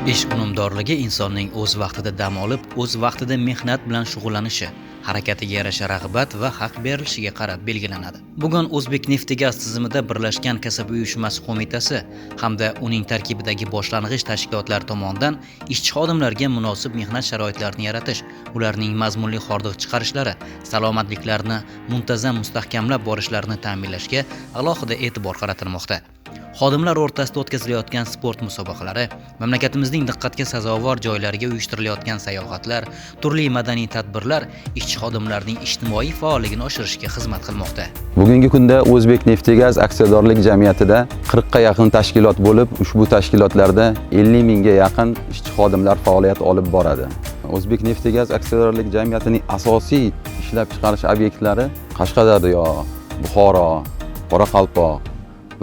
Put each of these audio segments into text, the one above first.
Ish unumdorligi insonning o'z vaqtida dam olib, o'z vaqtida mehnat bilan shug'ullanishi, harakatiga yarasha rag'bat va haq berilishiga qarab belgilanadi. Bugun O'zbek Neftigaz tizimida Birlashgan kasaba uyushmasi qo'mitasi hamda uning tarkibidagi boshlang'ich tashkilotlar tomonidan ishchi xodimlarga munosib mehnat sharoitlarini yaratish, ularning mazmunli hordiq chiqarishlari, salomatliklarini muntazam mustahkamlab borishlarini ta'minlashga alohida e'tibor qaratilmoqda. Xodimlar o'rtasida o'tkazilayotgan sport musobaqalari, mamlakatimizning diqqatga sazovor joylariga uyushtirilayotgan sayohatlar, turli madaniy tadbirlar ishchi xodimlarning ijtimoiy faolligini oshirishga xizmat qilmoqda. Bugungi kunda O'zbek Neftigaz aksiyadorlik jamiyatida 40 ga yaqin tashkilot bo'lib, ushbu tashkilotlarda 50 mingga yaqin ishchi xodimlar faoliyat olib boradi. O'zbek Neftigaz aksiyadorlik jamiyatining asosiy ishlab chiqarish obyektlari Qashqadaryo, Buxoro, Qoraqalpoq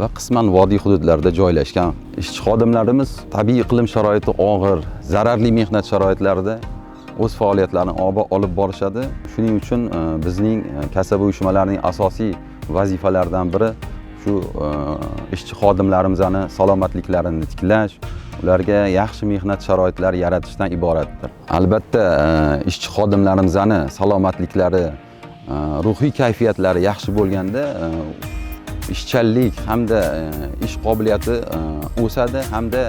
va qisman vodiy hududlarida joylashgan. Ishchi xodimlarimiz tabiiy iqlim sharoiti og'ir, zararli mehnat sharoitlarida o'z faoliyatlarini olib borishadi. Shuning uchun bizning kasaba uyushmalarining asosiy vazifalaridan biri shu ishchi xodimlarimizning salomatliklarini tiklash, ularga yaxshi mehnat sharoitlari yaratishdan iboratdir. Albatta, ishchi xodimlarimizning salomatliklari, ruhiy kayfiyatlari yaxshi bo'lganda ishchanlik hamda ish qobiliyati o'sadi hamda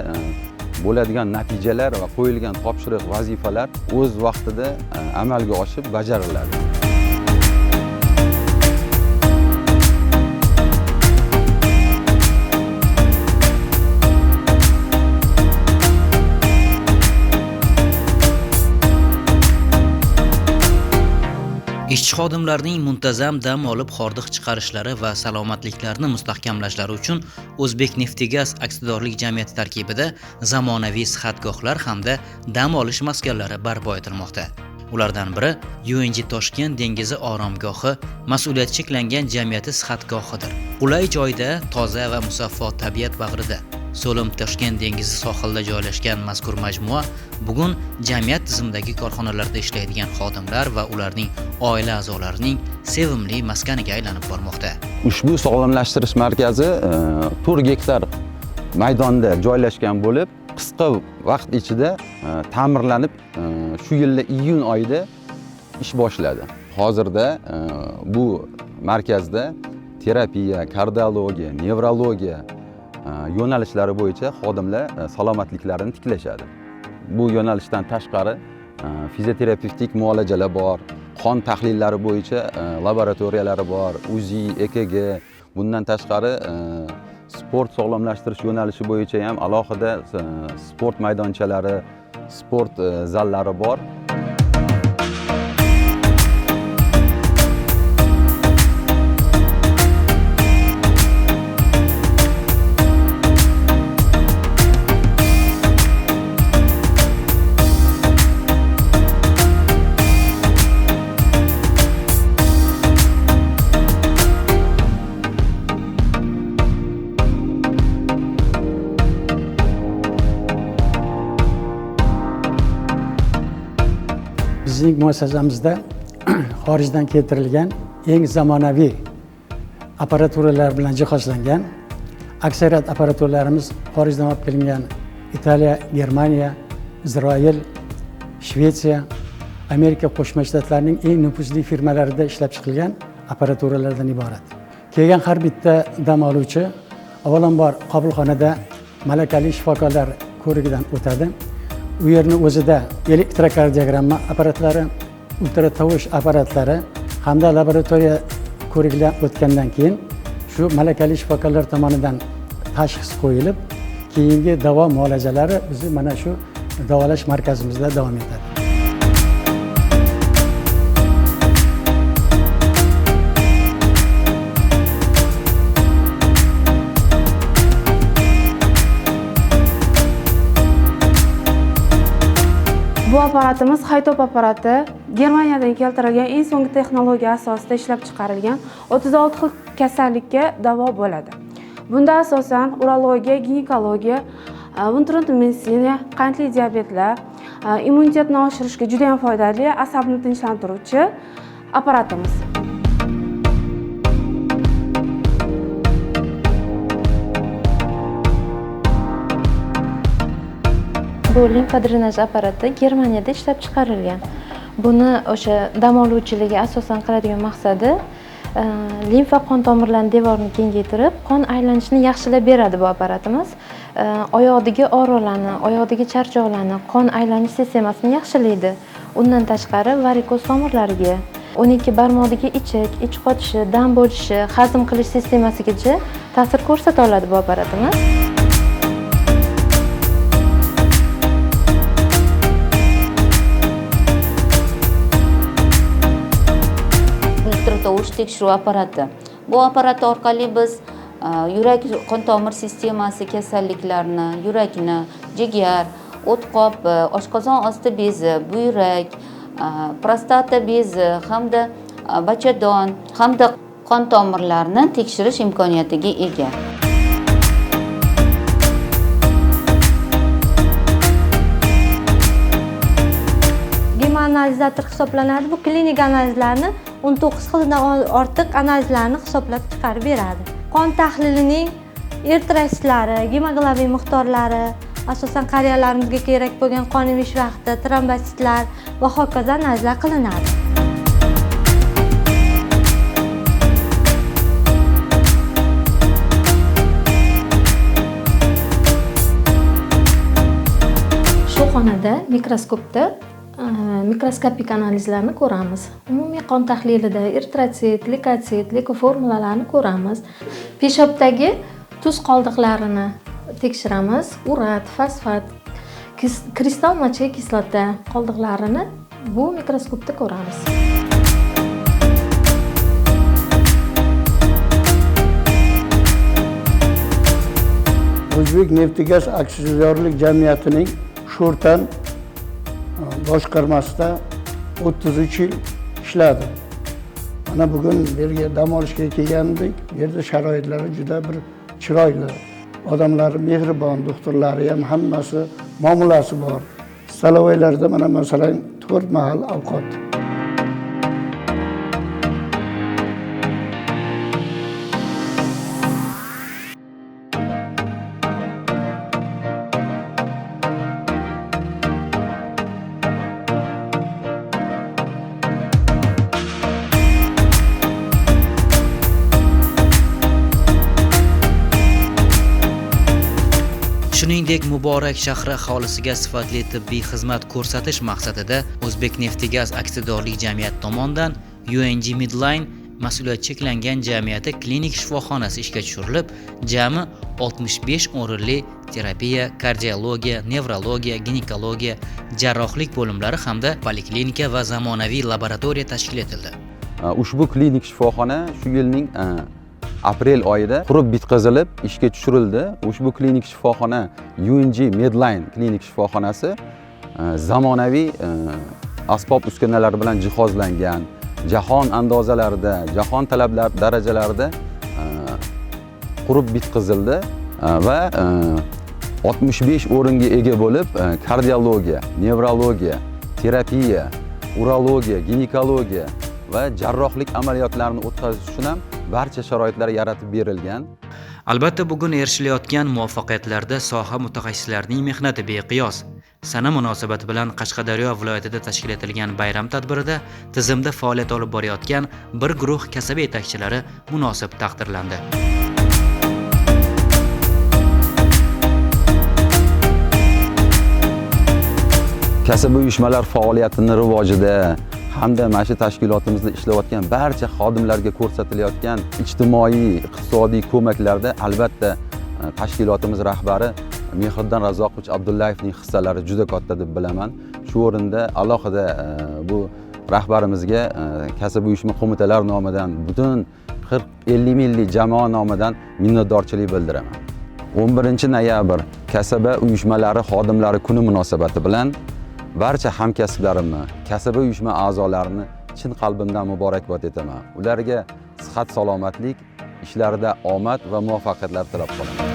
bo'ladigan natijalar va qo'yilgan topshiriq, vazifalar o'z vaqtida amalga oshib bajariladi. Ishchi xodimlarning muntazam dam olib hordiq chiqarishlari va salomatliklarini mustahkamlashlari uchun O'zbek Neftigaz aksiyadorlik jamiyati tarkibida zamonaviy sihatgohlar hamda dam olish maskanlari barpo etilmoqda. Ulardan biri UNG Toshkent dengizi oromgohi mas'uliyati cheklangan jamiyati sihatgohidir. Qulay joyda, toza va musaffo tabiat bag'rida So'lim Toshkent dengizi sohilida joylashgan mazkur majmua bugun jamiyat tizimidagi korxonalarda ishlaydigan xodimlar va ularning oila a'zolarining sevimli maskaniga aylanib bormoqda. Ushbu sog'lomlashtirish markazi 4 gektar maydonda joylashgan bo'lib, qisqa vaqt ichida ta'mirlanib, shu yil iyun oyida ish boshladi. Hozirda bu markazda terapiya, kardiologiya, nevrologiya yo'nalishlari bo'yicha xodimlar salomatliklarini tiklashadi. Bu yo'nalishdan tashqari fizioterapevtik muolajalar bor, qon tahlillari bo'yicha laboratoriyalari bor, UZI, EKG. Bundan tashqari sport sog'lomlashtirish yo'nalishi bo'yicha ham alohida sport maydonchalari, sport zallari bor. Bizning muassasamizda xorijdan keltirilgan eng zamonaviy apparaturalar bilan jihozlangan, aksariyat apparaturalarimiz xorijdan olib kelingan Italiya, Germaniya, Isroil, Shvetsiya, Amerika Qo'shma Shtatlarining eng nufuzli firmalarida ishlab chiqilgan apparaturalardan iborat. Kelgan har bitta dam oluvchi avvalambor qabulxonada malakali shifokorlar ko'rigidan o'tadi. U yerning o'zida elektrokardiogramma apparatlari, ultratovush apparatlari hamda laboratoriya ko'rikdan o'tgandan keyin shu malakali shifokorlar tomonidan tashxis qo'yilib, keyingi davo muolajalari bizni mana shu davolash markazimizda davom etadi. Bu apparatimiz Haytop apparati Germaniyadan keltirilgan eng so'nggi texnologiya asosida ishlab chiqarilgan 36 xil kasallikka davo bo'ladi. Bunda asosan urologiya, ginekologiya, ventritomeditsina, qandli diabetlar, immunitetni oshirishga juda ham foydali asabni tinchlantiruvchi apparatimiz. Bu limfa drenaj apparati Germaniyada ishlab chiqarilgan. Buni o'sha dam oluvchiligi asosan qiladigan maqsadi limfa qon tomirlarining devorini kengaytirib, qon aylanishini yaxshilab beradi bu apparatimiz. Oyoqdagi og'riqlarni, oyoqdagi charchoqlarni, qon aylanish sistemasini yaxshilaydi. Undan tashqari varikoz tomirlariga, 12 barmoqdagi ich qotishi, dam bo'lishi, hazm qilish sistemasigacha ta'sir ko'rsata oladi bu apparatimiz. Tovush tekshiruv apparati. Bu apparat orqali biz yurak qon tomir sistemasi kasalliklarini, yurakni, jigar, o'tqop, oshqozon osti bezi, buyrak, prostata bezi hamda bachadon hamda qon tomirlarini tekshirish imkoniyatiga ega. Gemoanalizator hisoblanadi. Bu klinik analizlarni 19 xildan ortiq analizlarni hisoblab chiqarib beradi. Qon tahlilining eritrotsitlari, gemoglobin miqdorlari, asosan qariyalarimizga kerak bo'lgan qon emish vaqti, trombositlar va hokazo analizlar qilinadi. Shu xonada mikroskopda mikroskopik analizlarni ko'ramiz. Umumiy qon tahlilida eritrotsit, leykotsit, leykoformulalarni ko'ramiz. Peshobdagi tuz qoldiqlarini tekshiramiz. Urat, fosfat, kristal mochli kislota qoldiqlarini bu mikroskopda ko'ramiz. O'zbek neft-gaz aksiyadorlik jamiyatining Sho'rtan boshqarmasida 33 yil ishladim. Mana bugun bu yerga dam olishga kelgandik. Bu yerda sharoitlari juda bir chiroyli. Odamlari mehribon, doktorlari ham hammasi muomalasi bor. Stalovoylarda mana masalan 4 mahal ovqat. Shuningdek, Muborak shahri aholisiga sifatli tibbiy xizmat ko'rsatish maqsadida O'zbek neft-gaz aksiyadorlik jamiyati tomonidan UNG Midline mas'uliyat cheklangan jamiyati klinik shifoxonasi ishga tushirilib, jami 65 o'rinli terapiya, kardiologiya, nevrologiya, ginekologiya, jarrohlik bo'limlari hamda poliklinika va zamonaviy laboratoriya tashkil etildi. Ushbu klinik shifoxona shu yilning aprel oyida qurib bitkazilib ishga tushirildi. Ushbu klinik shifoxona UNG Midline klinik shifoxonasi zamonaviy asbob uskunalar bilan jihozlangan, jahon andozalarida, jahon talablar darajalarida qurib bitkazildi va 65 o'ringa ega bo'lib, kardiologiya, nevrologiya, terapiya, urologiya, ginekologiya va jarrohlik amaliyotlarini o'tkazish uchun ham barcha sharoitlar yaratib berilgan. Albatta, bugun erishilayotgan muvaffaqiyatlarda soha mutaxassislarining mehnati beqiyos. Sana munosabati bilan Qashqadaryo viloyatida tashkil etilgan bayram tadbirida tizimda faoliyat olib borayotgan bir guruh kasaba yetakchilari munosib taqdirlandi. Kasaba uyushmalar faoliyatining rivojida hamda mana shu tashkilotimizda ishlayotgan barcha xodimlarga ko'rsatilayotgan ijtimoiy, iqtisodiy ko'maklarda albatta tashkilotimiz rahbari Mehriddin Razoqovich Abdullayevning hissalari juda katta deb bilaman. Shu o'rinda alohida bu rahbarimizga kasaba uyushma qo'mitalari nomidan, butun 40-50 minglik jamoa nomidan minnatdorchilik bildiraman. 11-noyabr kasaba uyushmalari xodimlari kuni munosabati bilan barcha hamkasblarimni, kasaba uyushma a'zolarini chin qalbimdan muborakbod etaman. Ularga sihat, salomatlik, ishlarida omad va muvaffaqiyatlar tilab qolaman.